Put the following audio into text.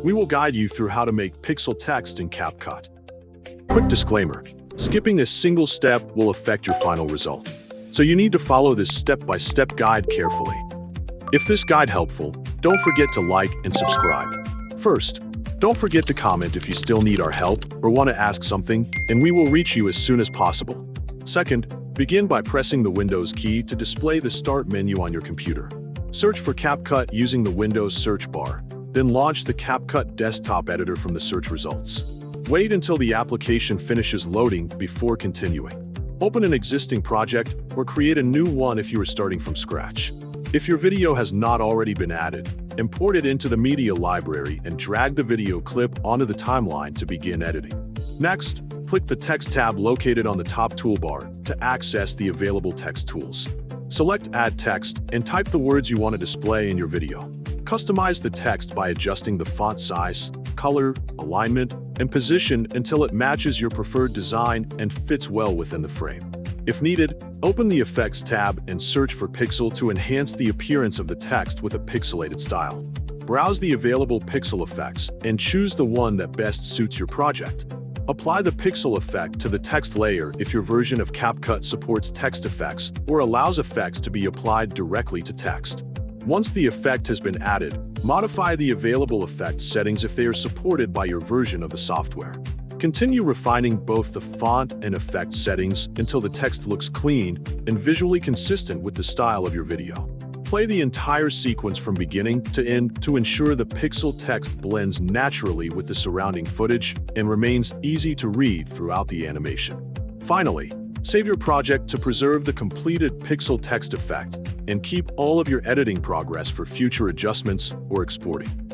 We will guide you through how to make pixel text in CapCut. Quick disclaimer, skipping a single step will affect your final result. So you need to follow this step-by-step guide carefully. If this guide helpful, don't forget to like and subscribe. First, don't forget to comment if you still need our help or want to ask something, and we will reach you as soon as possible. Second, begin by pressing the Windows key to display the Start menu on your computer. Search for CapCut using the Windows search bar, then launch the CapCut desktop editor from the search results. Wait until the application finishes loading before continuing. Open an existing project or create a new one if you are starting from scratch. If your video has not already been added, import it into the media library and drag the video clip onto the timeline to begin editing. Next, click the Text tab located on the top toolbar to access the available text tools. Select Add Text and type the words you want to display in your video. Customize the text by adjusting the font size, color, alignment, and position until it matches your preferred design and fits well within the frame. If needed, open the Effects tab and search for Pixel to enhance the appearance of the text with a pixelated style. Browse the available pixel effects and choose the one that best suits your project. Apply the pixel effect to the text layer if your version of CapCut supports text effects or allows effects to be applied directly to text. Once the effect has been added, modify the available effect settings if they are supported by your version of the software. Continue refining both the font and effect settings until the text looks clean and visually consistent with the style of your video. Play the entire sequence from beginning to end to ensure the pixel text blends naturally with the surrounding footage and remains easy to read throughout the animation. Finally, save your project to preserve the completed pixel text effect and keep all of your editing progress for future adjustments or exporting.